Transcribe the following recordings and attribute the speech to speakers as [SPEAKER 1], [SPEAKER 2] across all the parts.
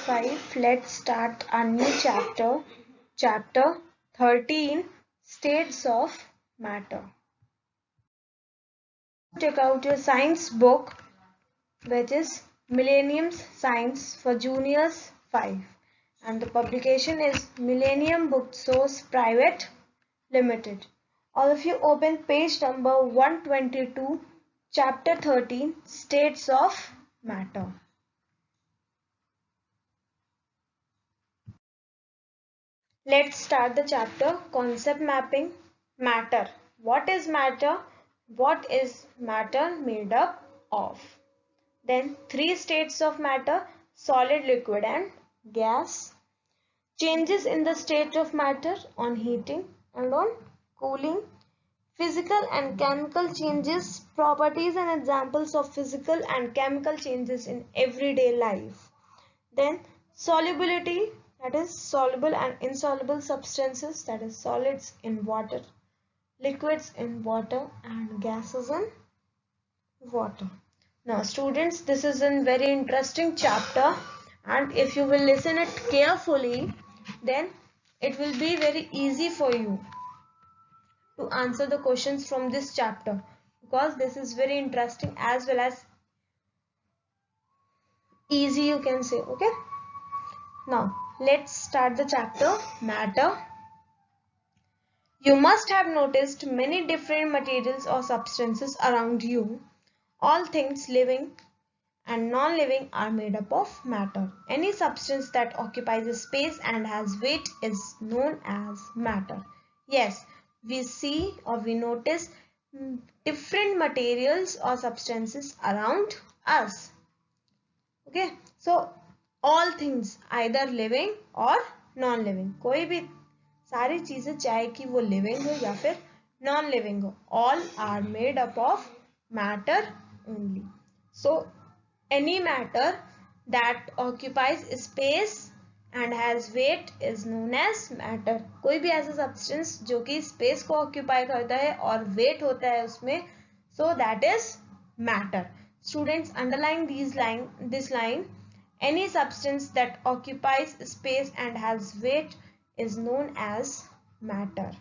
[SPEAKER 1] 5. Let's start a new chapter. Chapter 13, States of Matter. Take out your science book, which is Millennium Science for Juniors 5. And the publication is Millennium Book Source Private Limited. All of you open page number 122, chapter 13, States of Matter. Let's start the chapter. Concept mapping. Matter. What is matter? What is matter made up of? Then three states of matter: solid, liquid and gas. Changes in the state of matter on heating and on cooling. Physical and chemical changes, properties and examples of physical and chemical changes in everyday life. Then solubility, that is soluble and insoluble substances, that is solids in water, liquids in water and gases in water. Now students, this is a very interesting chapter, and if you will listen it carefully, then it will be very easy for you to answer the questions from this chapter, because this is very interesting as well as easy, you can say. Okay, now let's start the chapter. Matter. You must have noticed many different materials or substances around you. All things living and non-living are made up of matter. Any substance that occupies a space and has weight is known as matter. Yes, we see or we notice different materials or substances around us. Okay, so all things, either living or non-living, कोई भी सारी चीजें, चाहे कि वो living हो या फिर non-living हो, all are made up of matter only. So any matter that occupies space and has weight is known as matter. कोई भी ऐसा substance जो कि space को occupy करता है और weight होता है उसमें, so that is matter. Students, underline this line. Any substance that occupies space and has weight is known as matter.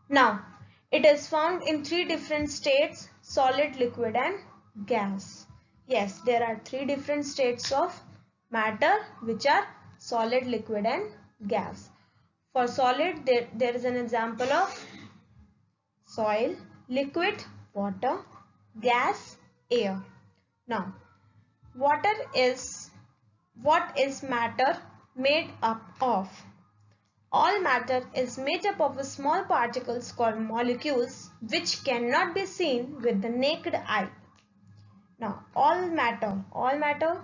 [SPEAKER 1] Now, it is found in three different states: solid, liquid and gas. Yes, there are three different states of matter, which are solid, liquid and gas. For solid, there is an example of soil, liquid, water, gas, air. Now, what is matter made up of? All matter is made up of small particles called molecules, which cannot be seen with the naked eye. Now, all matter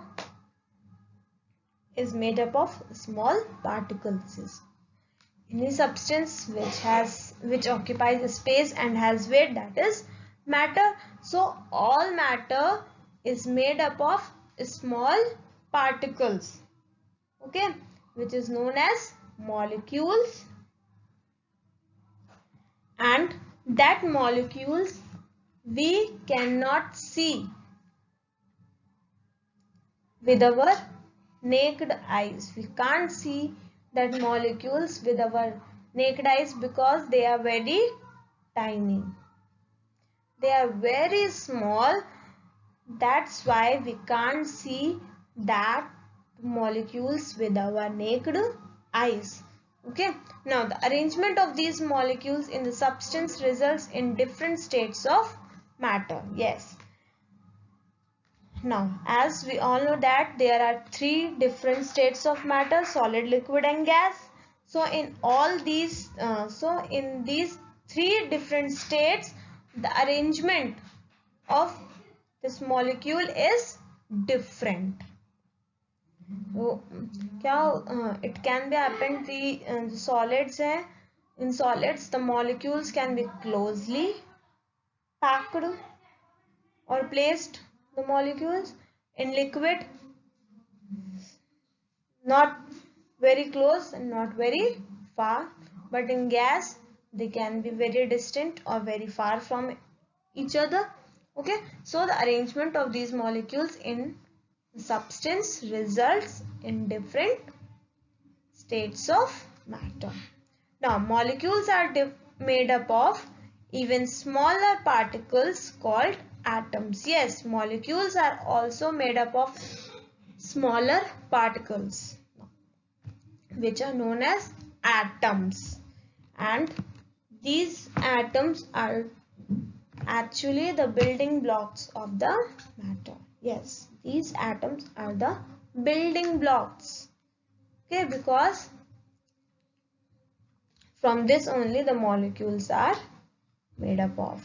[SPEAKER 1] is made up of small particles. Any substance which occupies space and has weight, that is matter. So all matter is made up of small particles, okay, which is known as molecules, and that molecules we cannot see with our naked eyes. We can't see that molecules with our naked eyes because they are very tiny. They are very small. That's why we can't see that molecules with our naked eyes. Okay. Now the arrangement of these molecules in the substance results in different states of matter. Yes. Now, as we all know that there are three different states of matter: solid, liquid and gas. So in all these, in these three different states, the arrangement of this molecule is different. So, it can be happened the solids hai. In solids, the molecules can be closely packed or placed. The molecules in liquid, not very close and not very far, but in gas they can be very distant or very far from each other. Okay, so the arrangement of these molecules in substance results in different states of matter. Now, molecules are made up of even smaller particles called atoms. Yes, molecules are also made up of smaller particles which are known as atoms, and these atoms are actually the building blocks of the matter. Yes, these atoms are the building blocks. Okay, because from this only the molecules are made up of.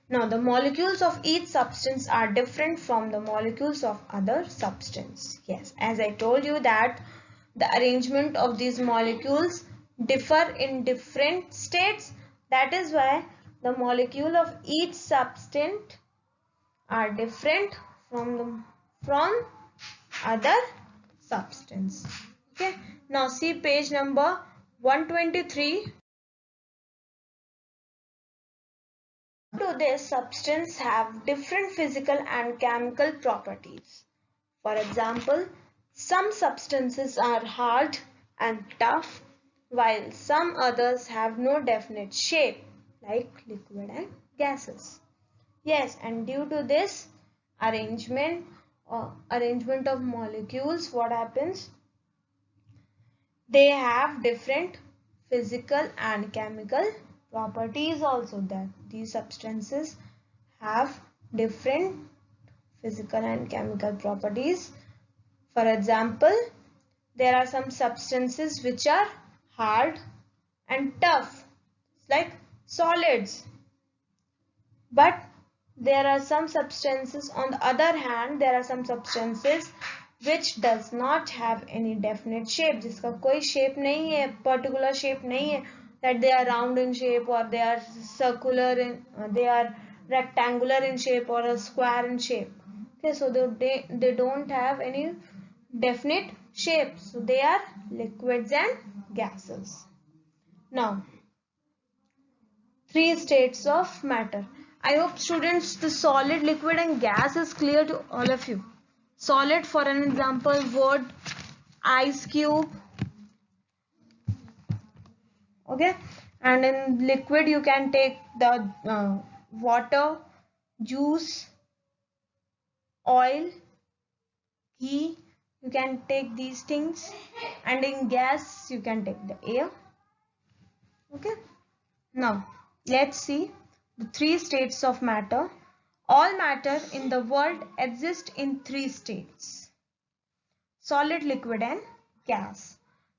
[SPEAKER 1] Now, the molecules of each substance are different from the molecules of other substance. Yes, as I told you that the arrangement of these molecules differ in different states. That is why the molecule of each substance are different from other substance. Okay. Now see page number 123. To this, substance have different physical and chemical properties. For example, some substances are hard and tough, while some others have no definite shape, like liquid and gases. Yes, and due to this arrangement of molecules, what happens? They have different physical and chemical properties also, that these substances have different physical and chemical properties. For example, there are some substances which are hard and tough, like solids. But there are some substances, on the other hand, there are some substances which does not have any definite shape, जिसका कोई shape नहीं है, particular shape नहीं है, that they are round in shape or they are circular in, they are rectangular in shape or a square in shape. Okay, so they don't have any definite shape, so they are liquids and gases. Now, three states of matter. I hope students the solid, liquid and gas is clear to all of you. Solid, for an example, wood, ice cube. Okay, and in liquid you can take the water, juice, oil, ghee. You can take these things, and in gas you can take the air. Okay, now let's see the three states of matter. All matter in the world exists in three states: solid, liquid and gas.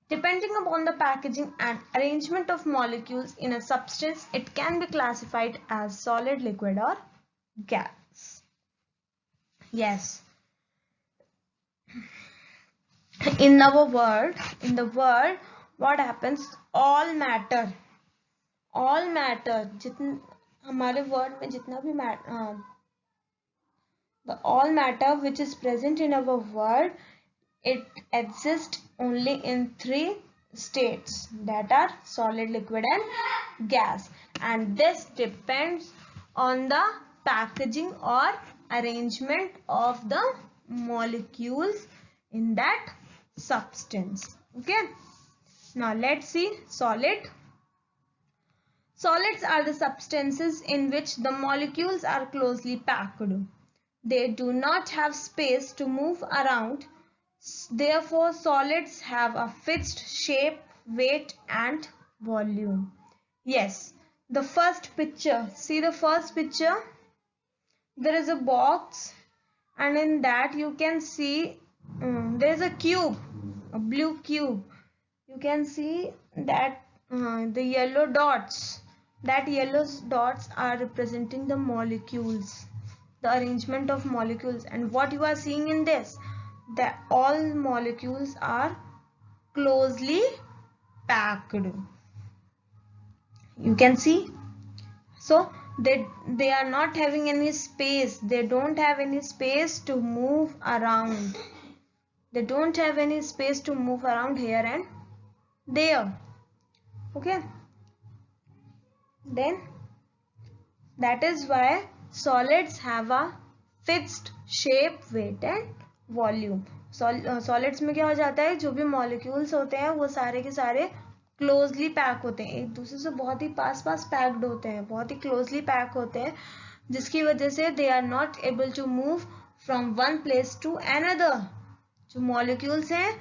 [SPEAKER 1] Depending upon the packaging and arrangement of molecules in a substance, it can be classified as solid, liquid or gas. Yes. In the world, what happens? All matter, जितने हमारे world में जितना भी the all matter which is present in our world, it exists only in three states, that are solid, liquid and gas, and this depends on the packaging or arrangement of the molecules in that substance. Okay, now let's see solid. Solids are the substances in which the molecules are closely packed. They do not have space to move around. Therefore, solids have a fixed shape, weight and volume. Yes, the first picture. See the first picture? There is a box, and in that you can see there is a cube, a blue cube. You can see that the yellow dots. That yellow dots are representing the molecules, the arrangement of molecules, and what you are seeing in this, that all molecules are closely packed. You can see, so they are not having any space. They don't have any space to move around. They don't have any space to move around here and there. Okay, then that is why solids have a fixed shape, weight and volume. Solids में क्या हो जाता है, जो भी molecules होते हैं वो सारे के सारे क्लोजली पैक होते हैं, एक दूसरे से बहुत ही पास पास पैक्ड होते हैं, बहुत ही क्लोजली पैक होते हैं, जिसकी वजह से they are not able to move from one place to another. जो मॉलिक्यूल्स हैं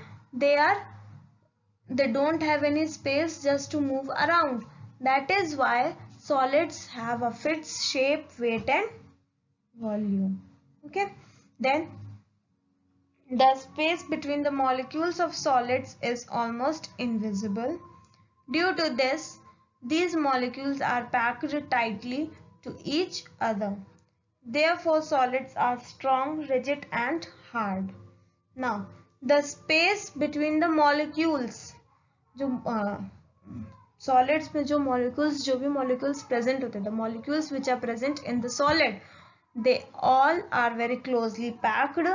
[SPEAKER 1] they don't have any space just to move around. That is why solids have a fixed shape, weight and volume. Okay, then the space between the molecules of solids is almost invisible. Due to this, these molecules are packed tightly to each other. Therefore, solids are strong, rigid and hard. Now, the space between the molecules, जो solids में जो molecules, जो भी molecules present होते हैं, the molecules which are present in the solid, they all are very closely packed,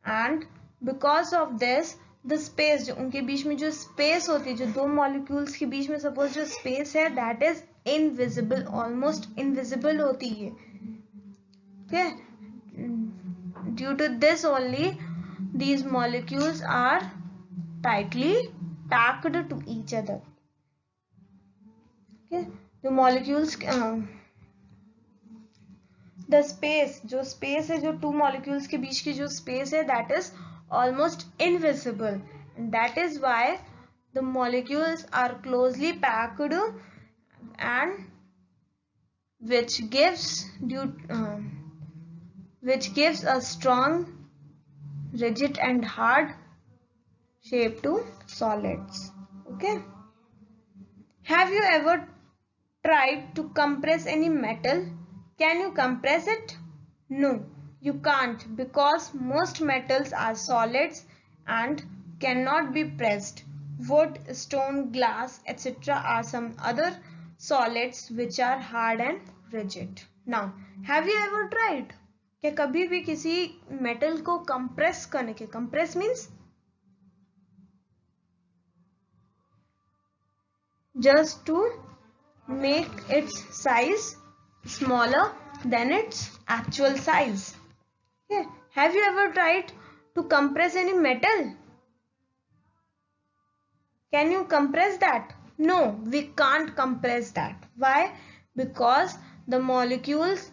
[SPEAKER 1] and because of this the space, जो उनके बीच में जो space होती है, जो दो molecules के बीच में suppose जो space है, that is invisible, almost invisible होती है. Okay, due to this only these molecules are tightly packed to each other. Okay, the molecules the space, जो space है, जो two molecules के बीच की जो space है, that is almost invisible, and that is why the molecules are closely packed, and which gives a strong, rigid and hard shape to solids. Okay, have you ever tried to compress any metal? Can you compress it? No, you can't, because most metals are solids and cannot be pressed. Wood, stone, glass, etc. are some other solids which are hard and rigid. Now, have you ever tried? क्या कभी भी किसी metal को compress करने के, compress means just to make its size smaller than its actual size. Okay. Have you ever tried to compress any metal? Can you compress that? No, we can't compress that. Why? Because the molecules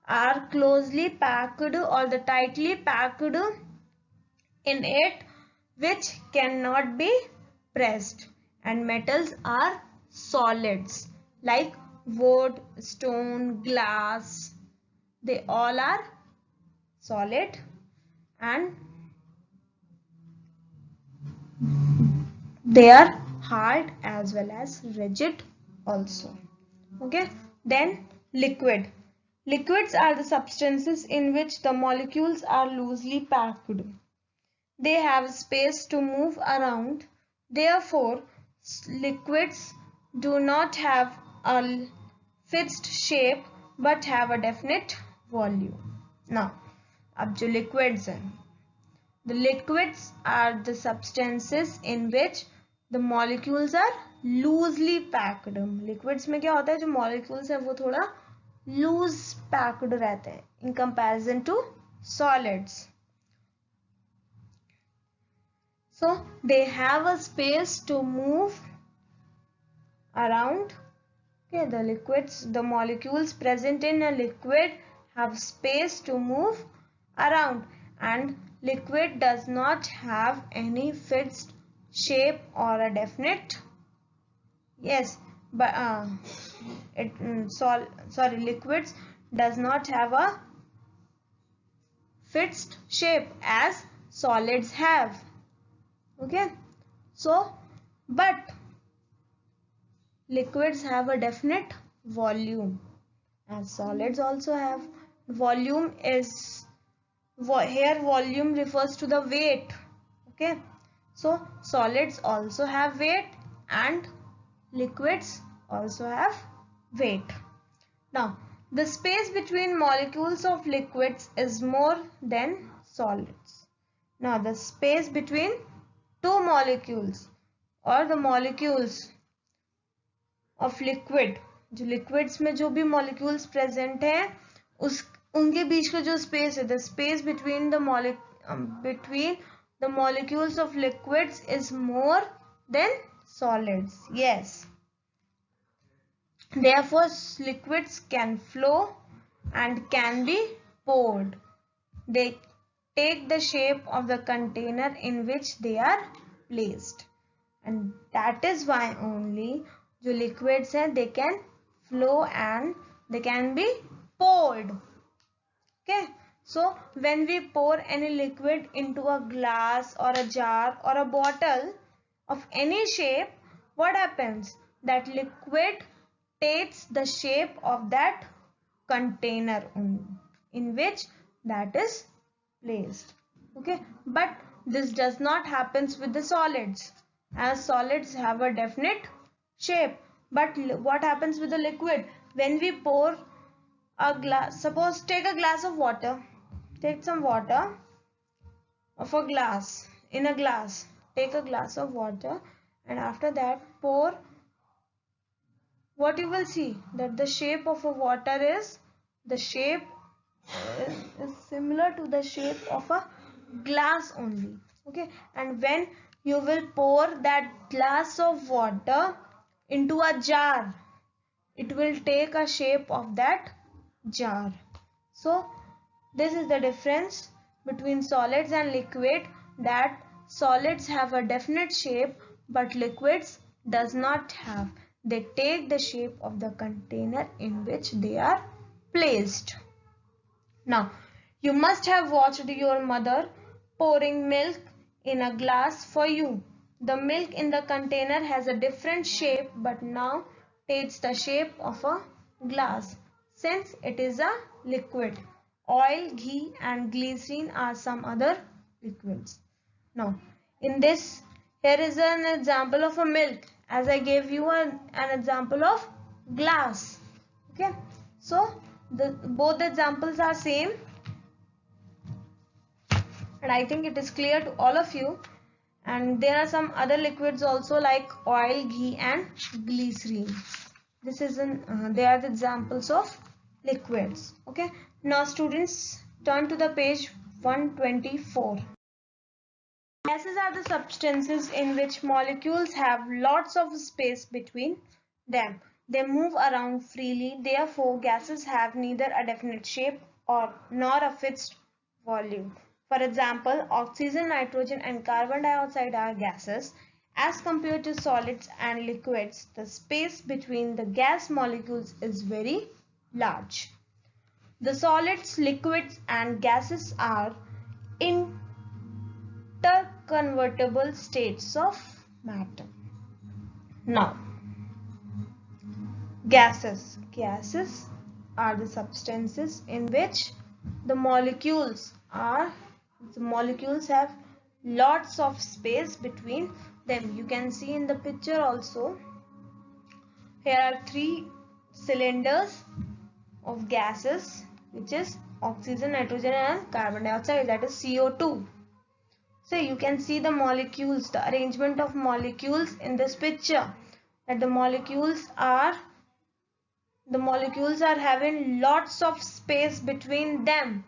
[SPEAKER 1] are closely packed or the tightly packed in it, which cannot be pressed, and metals are solids like wood, stone, glass, they all are solid and they are hard as well as rigid also. Okay, then liquid. Liquids are the substances in which the molecules are loosely packed. They have space to move around. Therefore, liquids do not have a fixed shape but have a definite volume. Now, अब जो liquids हैं, the liquids are the substances in which the molecules are loosely packed. Liquids में क्या होता है, जो molecules हैं वो थोड़ा loose packed रहते हैं in comparison to solids. So they have a space to move around. Okay, the liquids, the molecules present in a liquid have space to move around, and liquid does not have any fixed shape or a definite, yes, but liquids does not have a fixed shape as solids have. Okay, so but liquids have a definite volume as solids also have. Volume is, here volume refers to the weight. Okay, so solids also have weight and liquids also have weight. Now, the space between molecules of liquids is more than solids. Now, the space between two molecules or the molecules of liquid, जो liquids में जो भी molecules present हैं उनके बीच का जो space है, the space between the between the molecules of liquids is more than solids. Yes. Therefore, liquids can flow and can be poured. They take the shape of the container in which they are placed. And that is why only जो liquids हैं they can flow and they can be poured. Okay. So when we pour any liquid into a glass or a jar or a bottle of any shape, what happens? That liquid takes the shape of that container in which that is placed. Okay, but this does not happen with the solids, as solids have a definite shape. But what happens with the liquid? When we pour a glass, suppose take a glass of water, take some water of a glass, in a glass, take a glass of water, and after that pour, what you will see that the shape of a water is similar to the shape of a glass only. Okay, and when you will pour that glass of water into a jar, it will take a shape of that jar. So this is the difference between solids and liquid, that solids have a definite shape but liquids does not have. They take the shape of the container in which they are placed. Now, you must have watched your mother pouring milk in a glass for you. The milk in the container has a different shape but now takes the shape of a glass since it is a liquid. Oil, ghee and glycerine are some other liquids. Now, in this, here is an example of a milk, as I gave you an example of glass. Okay, so both the examples are same, and I think it is clear to all of you. And there are some other liquids also like oil, ghee and glycerine. This is they are the examples of liquids. Okay, now students, turn to the page 124. Gases are the substances in which molecules have lots of space between them. They move around freely. Therefore, gases have neither a definite shape nor a fixed volume. For example, oxygen, nitrogen and carbon dioxide are gases. As compared to solids and liquids, the space between the gas molecules is very large. The solids, liquids and gases are interconvertible states of matter. Now, gases are the substances in which the molecules have lots of space between them. You can see in the picture also, here are 3 cylinders of gases, which is oxygen, nitrogen and carbon dioxide, that is CO2. So you can see the molecules, the arrangement of molecules in this picture, that the molecules are having lots of space between them,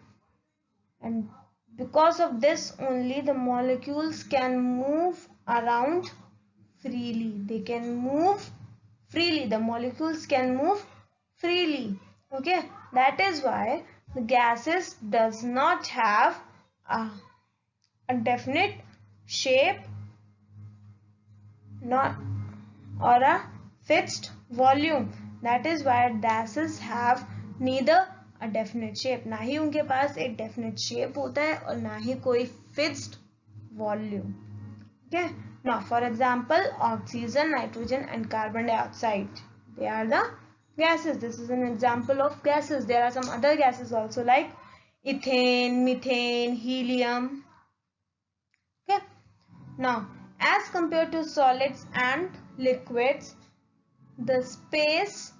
[SPEAKER 1] and because of this only the molecules can move around freely. They can move freely. The molecules can move freely. Okay, that is why the gases does not have a definite shape or a fixed volume. That is why gases have neither a definite shape, ना ही उनके पास एक definite shape होता है और ना ही कोई fixed volume. Okay, now for example, oxygen, nitrogen and carbon dioxide, they are the gases. This is an example of gases. There are some other gases also like ethane, methane, helium. Okay, now as compared to solids and liquids, the space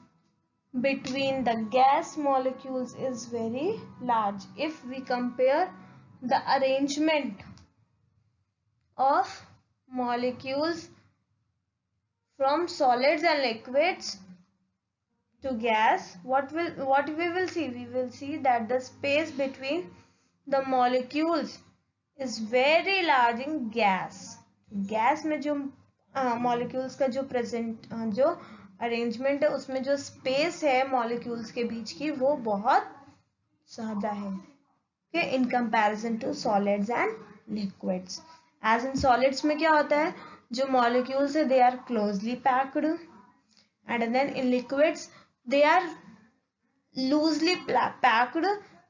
[SPEAKER 1] between the gas molecules is very large. If we compare the arrangement of molecules from solids and liquids to gas, what we will see? We will see that the space between the molecules is very large in gas. Gas में जो molecules का जो जो arrangement है उसमें जो space है molecules के बीच की वो बहुत ज्यादा है in comparison to solids and liquids. As in solids में क्या होता है जो molecules है they are closely packed and then in liquids they are loosely packed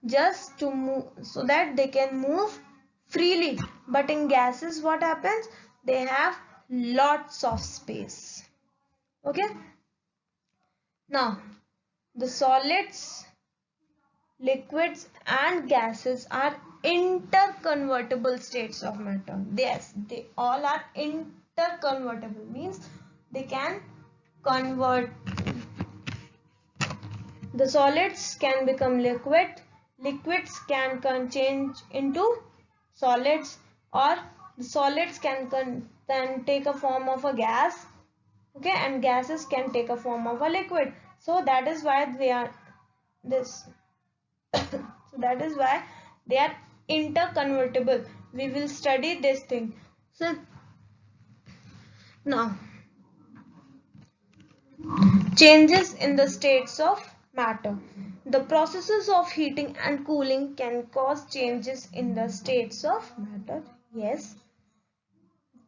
[SPEAKER 1] just to move so that they can move freely, but in gases what happens, they have lots of space. Okay, now the solids, liquids and gases are interconvertible states of matter. Yes, they all are interconvertible, means they can convert. The solids can become liquid, liquids can change into solids, or the solids can take a form of a gas, okay, and gases can take a form of a liquid. So that is why they are this. So that is why they are interconvertible. We will study this thing. So now changes in the states of matter. The processes of heating and cooling can cause changes in the states of matter. Yes.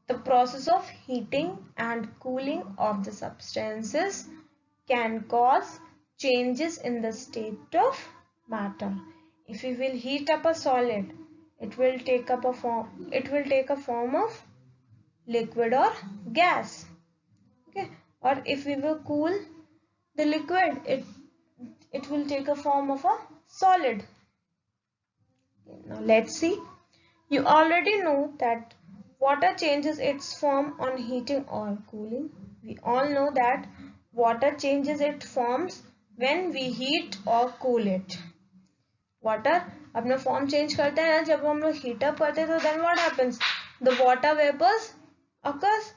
[SPEAKER 1] The process of heating and cooling of the substances can cause changes in the state of matter. If we will heat up a solid, it will take a form of liquid or gas. Okay. Or if we will cool the liquid, it will take a form of a solid. Now let's see. You already know that water changes its form on heating or cooling. We all know that water changes its forms when we heat or cool it. Water अपना form change करता है ना जब हम लोग heat up करते हैं तो then what happens? The water vapors occurs.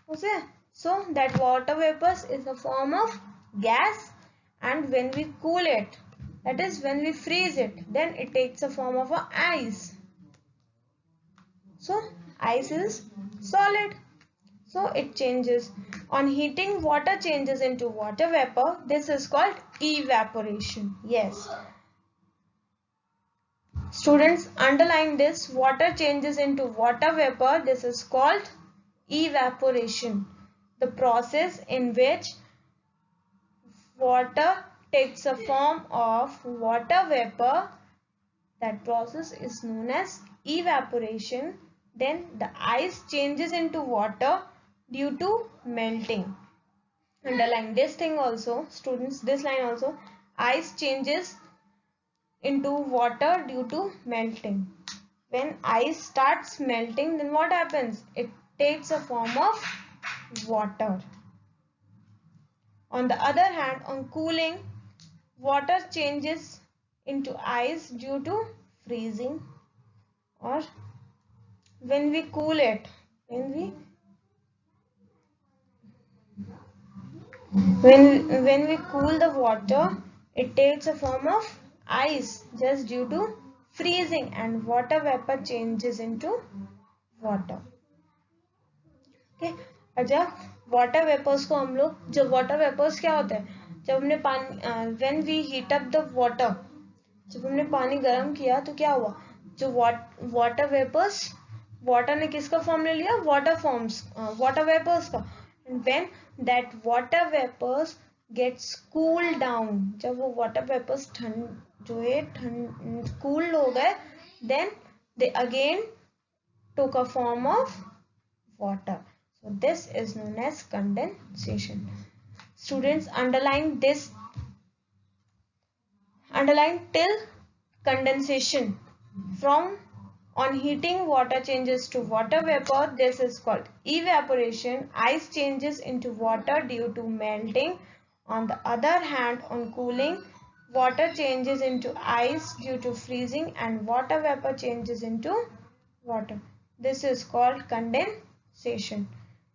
[SPEAKER 1] Okay? So that water vapors is a form of gas, and when we cool it, that is when we freeze it, then it takes a form of a ice. So ice is solid. So it changes. On heating, water changes into water vapor. This is called evaporation. Yes. Students, underline this. Water changes into water vapor. This is called evaporation. The process in which water takes a form of water vapor, that process is known as evaporation. Then the ice changes into water due to melting. Underline this thing also, students, this line also. Ice changes into water due to melting. When ice starts melting, then what happens? It takes a form of water. On the other hand, on cooling, water changes into ice due to freezing, or when we cool it, when we cool the water, it takes a form of ice just due to freezing, and water vapor changes into water. Okay, और जब water vapours को हम लोग, जब water vapours क्या होता है, जब हमने पानी when we heat up the water, जब हमने पानी गर्म किया तो क्या हुआ, जो वाटर वेपर्स, वाटर ने किसका फॉर्म ले लिया, वाटर वेपर्स का. And when that water vapours gets cool down, जब वो वाटर वेपर्स कूल्ड हो गए, then they again took a form of water. So this is known as condensation. Students, underline this. Underline till condensation. From on heating, water changes to water vapor. This is called evaporation. Ice changes into water due to melting. On the other hand, on cooling, water changes into ice due to freezing, and water vapor changes into water. This is called condensation.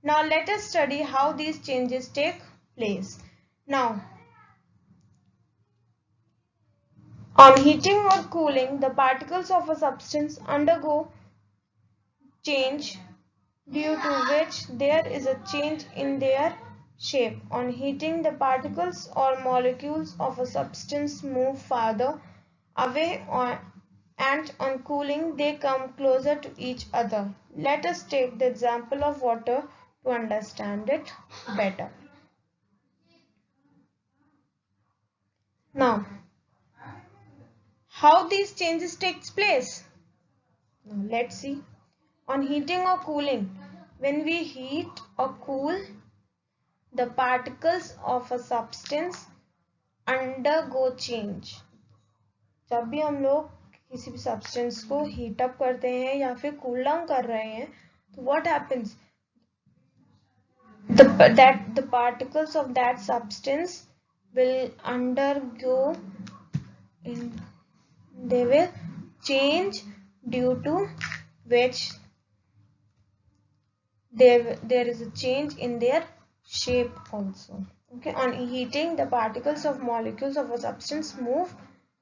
[SPEAKER 1] Now let us study how these changes take place. Now, on heating or cooling, the particles of a substance undergo change due to which there is a change in their shape. On heating, the particles or molecules of a substance move farther away and on cooling they come closer to each other. Let us take the example of water to understand it better. Now, how these changes takes place? Now, let's see. On heating or cooling, when we heat or cool, the particles of a substance undergo change. जब भी हम लोग किसी भी substance को heat up करते हैं या फिर कूल डाउन कर रहे हैं, तो what happens? The particles of that substance will undergo they will change due to which there is a change in their shape also. Okay, on heating, the particles of molecules of a substance move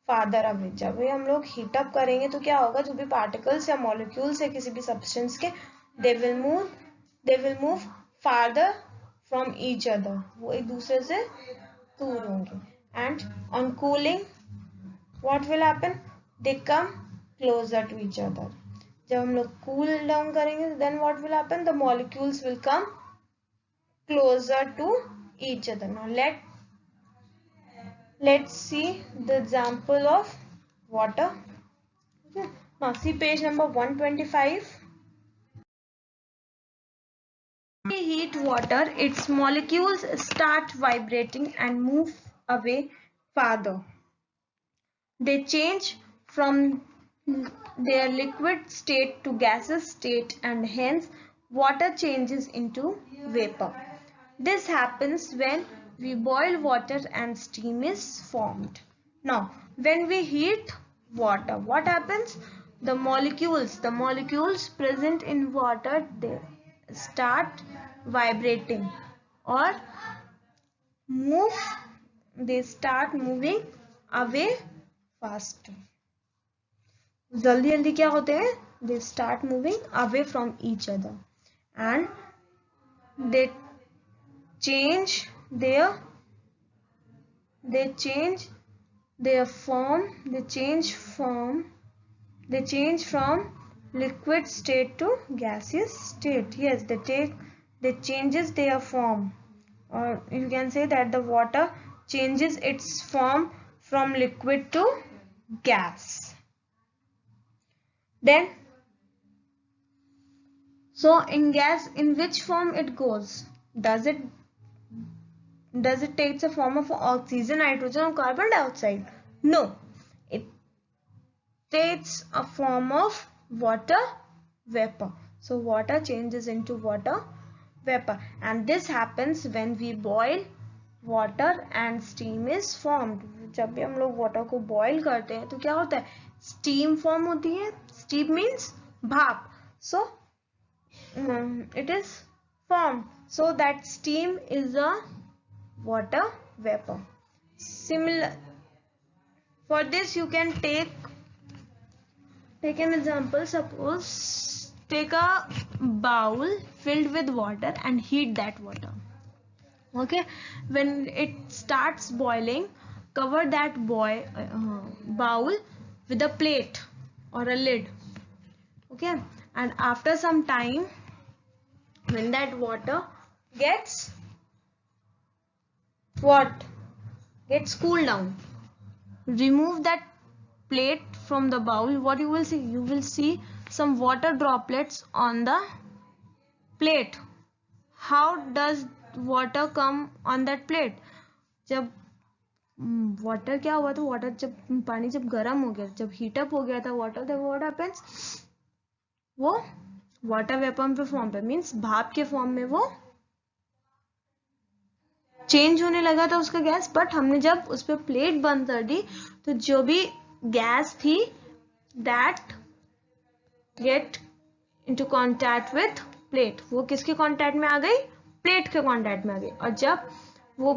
[SPEAKER 1] farther away. जब भी हम लोग heat up करेंगे तो क्या होगा, जो भी पार्टिकल्स या मॉलिक्यूल्स है किसी भी सब्सटेंस के, they will move farther from each other. वो एक दूसरे से दूर होंगे. And on cooling, what will happen? They come closer to each other. जब हम लोग cool down करेंगे, then what will happen? The molecules will come closer to each other. Now let's see the example of water. Okay. Now see page number 125. When we heat water, its molecules start vibrating and move away farther. They change from their liquid state to gaseous state, and hence water changes into vapor. This happens when we boil water and steam is formed. Now, when we heat water, what happens? The molecules present in water, they start vibrating or they start moving away faster. जल्दी जल्दी क्या होते हैं? They start moving away from each other and they change their form. They change from liquid state to gaseous state. Yes, they changes their form, or you can say that the water changes its form from liquid to gas. Then, so in gas, in which form it goes? Does it take the form of oxygen, nitrogen, or carbon dioxide? No, it takes a form of water vapor. So water changes into water vapor, and this happens when we boil water and steam is formed. जब भी हम लोग water को boil करते हैं तो क्या होता है? Steam form होती है. Steam means भाप. So it is formed. So that steam is a water vapor. Similar. For this you can take an example. Suppose take a bowl filled with water and heat that water. Okay, when it starts boiling, cover that bowl with a plate or a lid. Okay, and after some time, when that water gets cooled down, remove that plate from the bowl. What you will see? You will see some water droplets on the plate. How does water come on that plate? जब water क्या हुआ, तो water जब पानी जब गर्म हो गया, जब heat up हो गया था water, then what happens? वो water vapor पे form पे means भाप के form में वो चेंज होने लगा था उसका गैस. बट हमने जब उस पर प्लेट बंद कर दी तो जो भी गैस थी that get into contact with plate, वो किसके कांटेक्ट में आ गई? प्लेट के कांटेक्ट में आ गई. और जब वो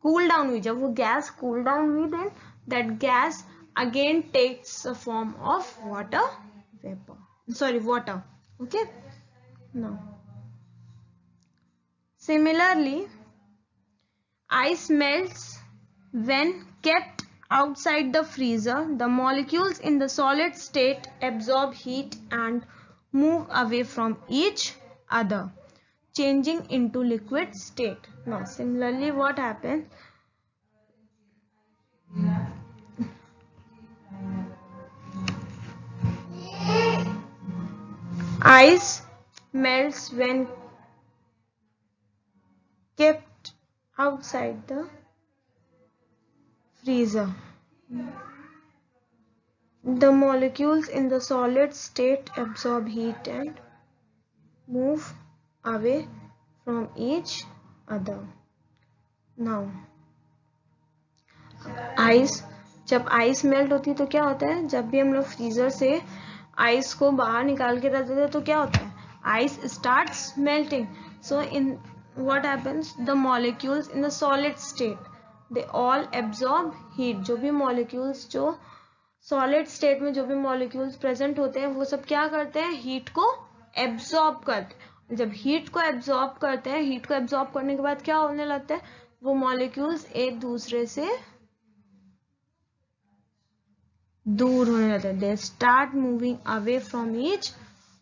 [SPEAKER 1] कूल डाउन हुई, जब वो गैस कूल डाउन हुई, then that gas again takes a form of water. Okay. Now, similarly, ice melts when kept outside the freezer. The molecules in the solid state absorb heat and move away from each other, changing into liquid state. Now, similarly, what happens? Ice melts when kept outside the freezer. The molecules in the solid state absorb heat and move away from each other. Now, ice जब ice melt होती है तो क्या होता है? जब भी हम लोग फ्रीजर से आइस को बाहर निकाल के रख देते हैं तो क्या होता है? Ice starts melting. So in what happens, the molecules in the solid state they all absorb heat. जो भी molecules जो solid state में जो भी molecules present होते हैं वो सब क्या करते हैं? हीट को absorb करते हैं. जब हीट को absorb करते हैं, हीट को absorb करने के बाद क्या होने लगता है? वो molecules एक दूसरे से दूर होने लगते हैं. They start moving away from each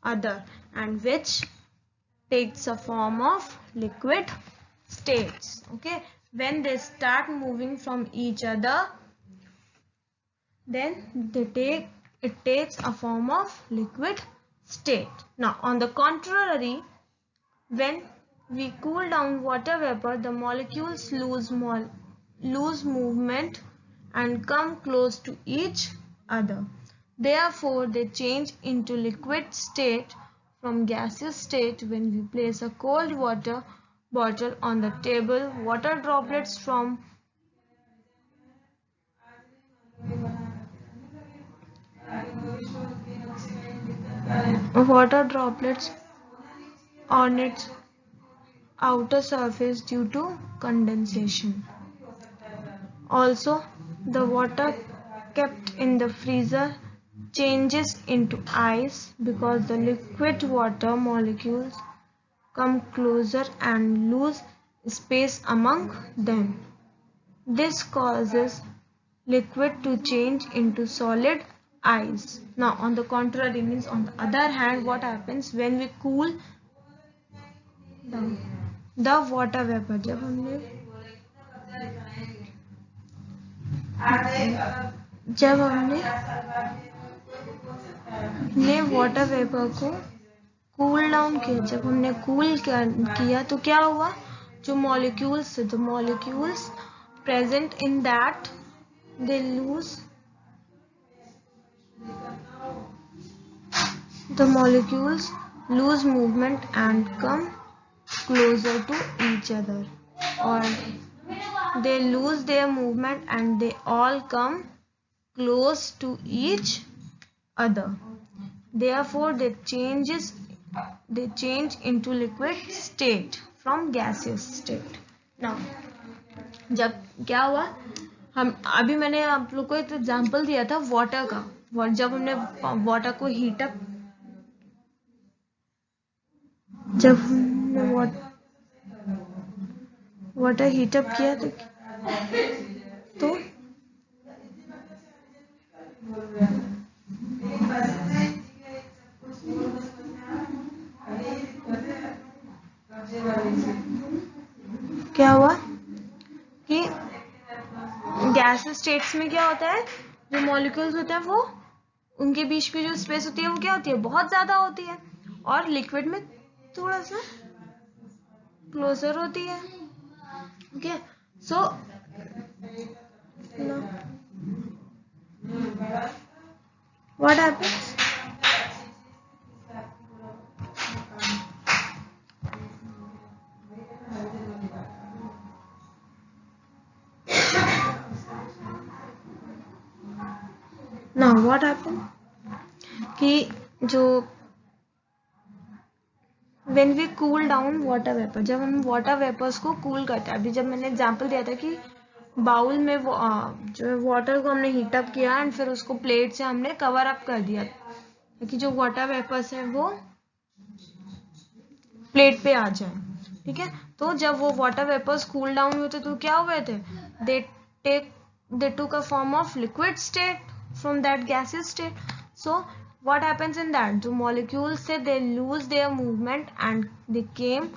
[SPEAKER 1] other and which takes a form of liquid states. Okay, when they start moving from each other, then it takes a form of liquid state. Now, on the contrary, when we cool down water vapor, the molecules lose movement and come close to each other. Therefore, they change into liquid state from gaseous state. When we place a cold water bottle on the table, water droplets on its outer surface due to condensation. Also, the water kept in the freezer changes into ice because the liquid water molecules come closer and lose space among them. This causes liquid to change into solid ice. Now, on the contrary, means on the other hand, what happens when we cool down the water vapor? जब हमने water vapour को cool down किया, जब हमने cool किया तो क्या हुआ? जो molecules the molecules present in that they lose the molecules lose movement and come closer to each other, or they lose their movement and they all come close to each other. Therefore, they change into liquid state from gaseous state. Now, जब क्या हुआ? हम अभी मैंने आप लोग को एक एग्जांपल दिया था वाटर का. जब हमने वाटर को हीटअप जब हमने वाटर हीटअप किया तो क्या हुआ कि गैस स्टेट्स में क्या होता है? जो मॉलिक्यूल्स होते हैं वो उनके बीच में जो स्पेस होती है वो क्या होती है? बहुत ज्यादा होती है, और लिक्विड में थोड़ा सा क्लोजर होती है. Okay, so what happens? Now what happened कि जो when we cool down water vapor, जब हम water vapors को cool करते हैं, अभी जब मैंने एग्जांपल दिया था कि बाउल में जो वाटर को हमने हीटअप किया एंड फिर उसको प्लेट से हमने कवर अप कर दिया, क्योंकि जो वाटर वेपर्स है वो प्लेट पे आ जाए, ठीक है। तो जब वो वाटर वेपर्स कूल डाउन हुए थे तो क्या हुए थे, they took a form of liquid state from that gases state. So what happens in that, जो molecules थे they lose their movement and they came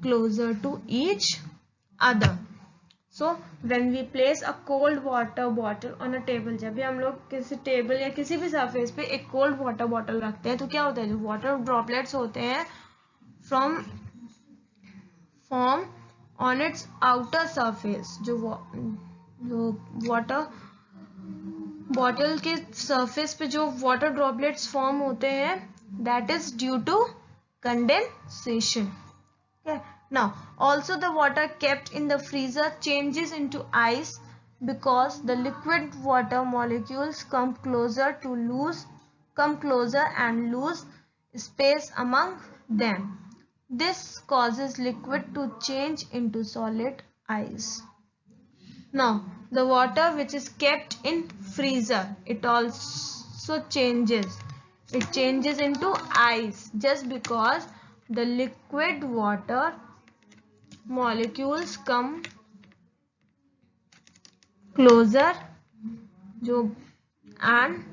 [SPEAKER 1] closer to each other. So when we place a cold water bottle on a table, जब भी हम लोग किसी table या किसी भी सरफेस पे एक कोल्ड वाटर बॉटल रखते हैं तो क्या होता है, जो वाटर ड्रॉपलेट्स होते हैं from form on its outer surface, जो वाटर बॉटल के सरफेस पे जो वाटर ड्रॉपलेट्स फॉर्म होते हैं, that is due to condensation. Okay. Now, also the water kept in the freezer changes into ice because the liquid water molecules come closer and lose space among them. This causes liquid to change into solid ice. Now, the water which is kept in freezer, it also changes. It changes into ice just because the liquid water molecules come closer and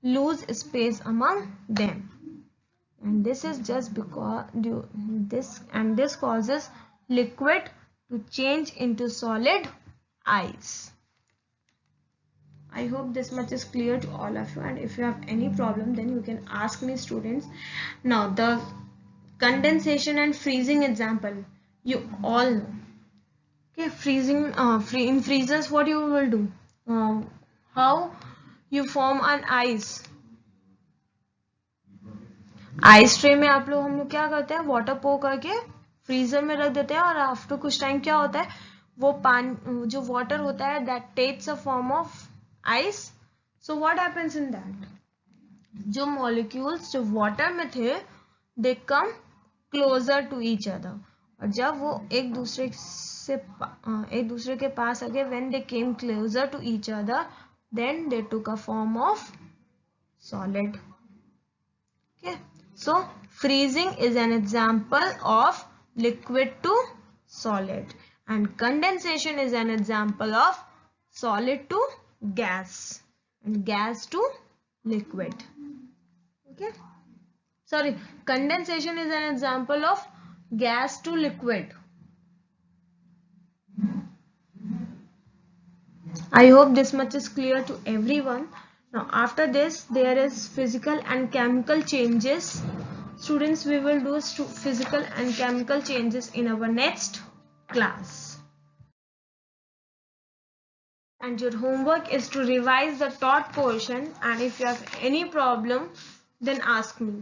[SPEAKER 1] lose space among them. And this is just because this causes liquid to change into solid ice. I hope this much is clear to all of you, and if you have any problem then you can ask me, students. Now the condensation and freezing example you all know. Okay, freezing in freezers what you will do, how you form an ice. Ice tray में आप लोग हम लोग क्या करते हैं, water पो करके फ्रीजर में रख देते हैं और आफ्टर कुछ टाइम क्या होता है, वो पानी जो वाटर होता है that takes a form of ice. So what happens in that, जो मॉलिक्यूल्स जो वाटर में थे they come closer to each other, और जब वो एक दूसरे के पास आ गए, when they came closer to each other then they took a form of solid. Okay, so freezing is an example of liquid to solid and condensation is an example of solid to gas and gas to liquid. Okay, sorry, condensation is an example of gas to liquid. I hope this much is clear to everyone. Now after this there is physical and chemical changes. Students, we will do physical and chemical changes in our next class. And your homework is to revise the taught portion, and if you have any problem then ask me.